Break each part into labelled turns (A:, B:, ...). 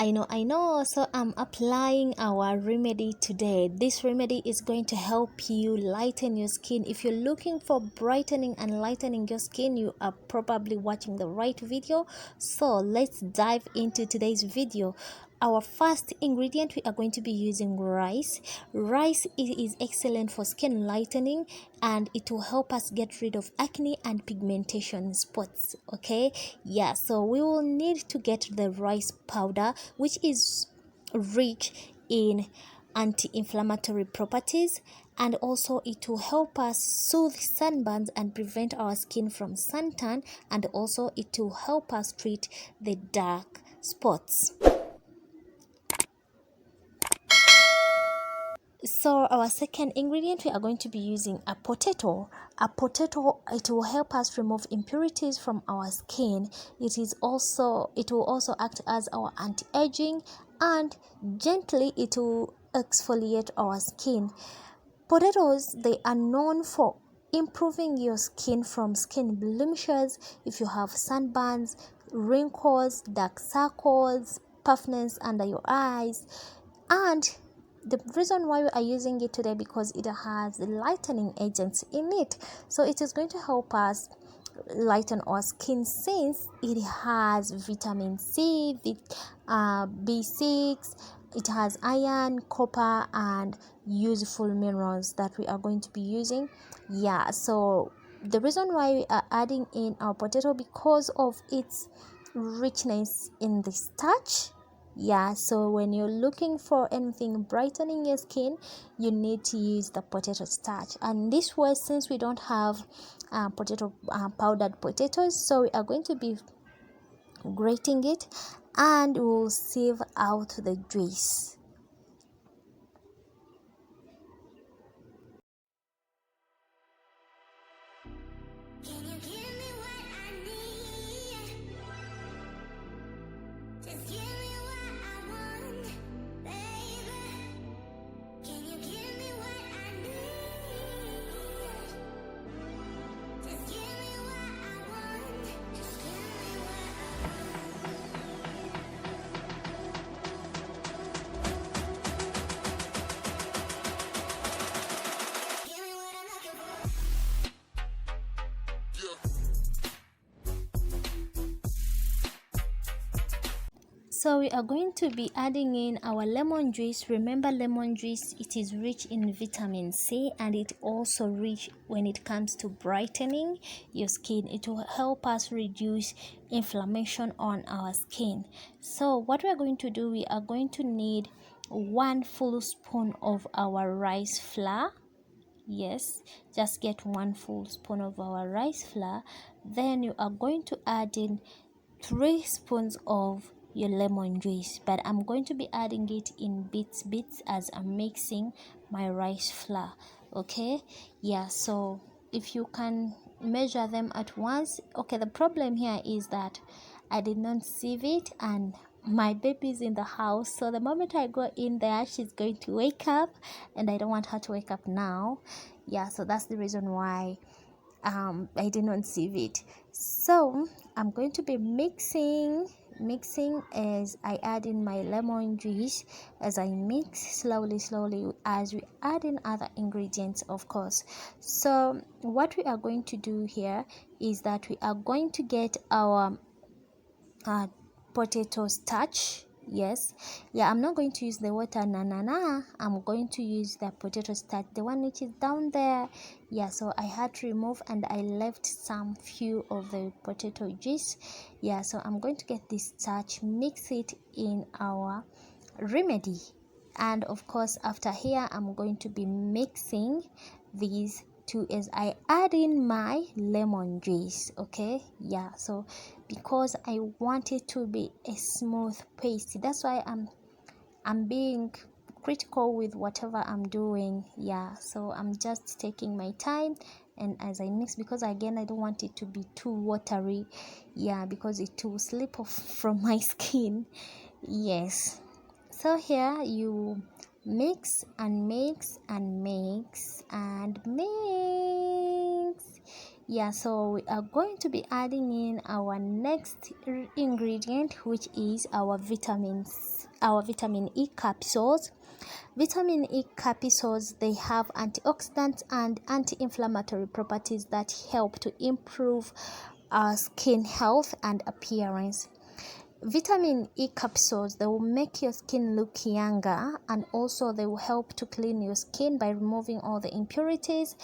A: I know. So I'm applying our remedy today. This remedy is going to help you lighten your skin. If you're looking for brightening and lightening your skin, you are probably watching the right video. So let's dive into today's video. Our first ingredient, we are going to be using rice. Rice is excellent for skin lightening, and it will help us get rid of acne and pigmentation spots. Okay, yeah, so we will need to get the rice powder, which is rich in anti-inflammatory properties, and also it will help us soothe sunburns and prevent our skin from suntan, and also it will help us treat the dark spots. So our second ingredient, we are going to be using a potato. It will help us remove impurities from our skin. It will also act as our anti-aging, and gently it will exfoliate our skin. Potatoes, they are known for improving your skin from skin blemishes. If you have sunburns, wrinkles, dark circles, puffiness under your eyes, and the reason why we are using it today, because it has lightening agents in it. So it is going to help us lighten our skin, since it has vitamin C, B6, it has iron, copper, and useful minerals that we are going to be using. Yeah, so the reason why we are adding in our potato, because of its richness in the starch. Yeah, so when you're looking for anything brightening your skin, you need to use the potato starch. And this way, since we don't have powdered potatoes, so we are going to be grating it, and we'll sieve out the juice.
B: Can you give me what I need? Just give me what I want, baby. Can you give me what I need? Just give me what I want. Just give me what I want. Give me what I'm looking for.
A: So we are going to be adding in our lemon juice. Remember, lemon juice, it is rich in vitamin C, and it also rich when it comes to brightening your skin. It will help us reduce inflammation on our skin. So what we are going to do, we are going to need 1 full spoon of our rice flour. Yes, just get 1 full spoon of our rice flour. Then you are going to add in 3 spoons of your lemon juice, but I'm going to be adding it in bits as I'm mixing my rice flour. Okay, yeah, so if you can measure them at once. Okay, the problem here is that I did not sieve it, and my baby's in the house, so the moment I go in there, she's going to wake up, and I don't want her to wake up now. Yeah, so that's the reason why I did not sieve it. So I'm going to be mixing as I add in my lemon juice, as I mix slowly as we add in other ingredients, of course. So what we are going to do here is that we are going to get our potato starch. Yes, yeah, I'm not going to use the water, I'm going to use the potato starch, the one which is down there. Yeah, so I had to remove, and I left some few of the potato juice. Yeah, so I'm going to get this starch, mix it in our remedy, and of course after here I'm going to be mixing these two as I add in my lemon juice. Okay, yeah, so because I want it to be a smooth paste, that's why I'm being critical with whatever I'm doing. Yeah, so I'm just taking my time, and as I mix, because again I don't want it to be too watery. Yeah, because it will slip off from my skin. Yes, so here you mix and mix and mix and mix. Yeah, so we are going to be adding in our next ingredient, which is our vitamin E capsules. Vitamin E capsules, they have antioxidants and anti-inflammatory properties that help to improve our skin health and appearance. Vitamin E capsules, they will make your skin look younger, and also they will help to clean your skin by removing all the impurities,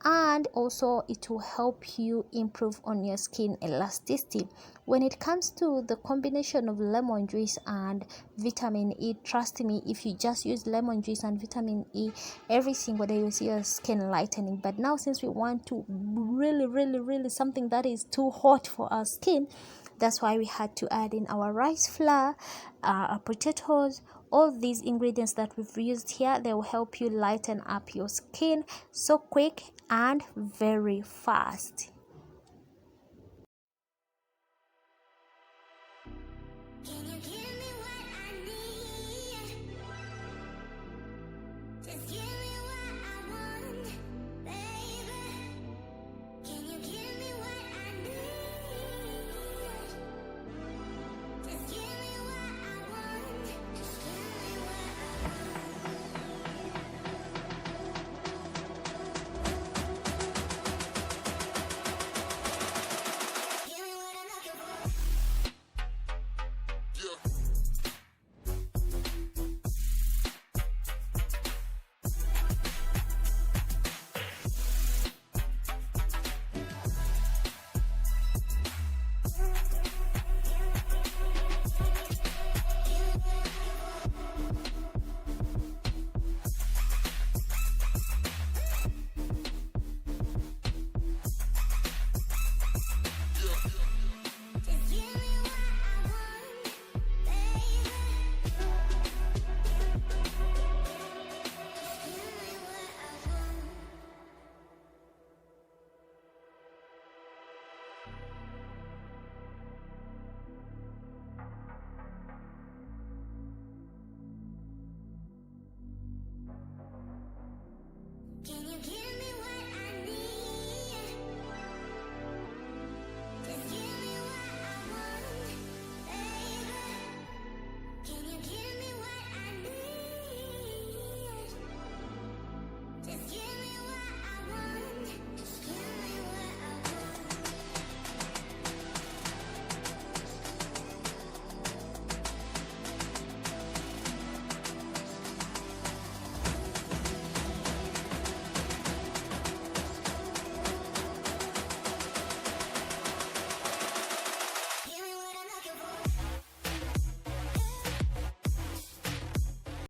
A: and also it will help you improve on your skin elasticity. When it comes to the combination of lemon juice and vitamin E, trust me, if you just use lemon juice and vitamin E every single day, you see your skin lightening. But now, since we want to really something that is too hot for our skin, that's why we had to add in our rice flour, our potatoes. All these ingredients that we've used here, they will help you lighten up your skin so quick and very fast.
B: Can you give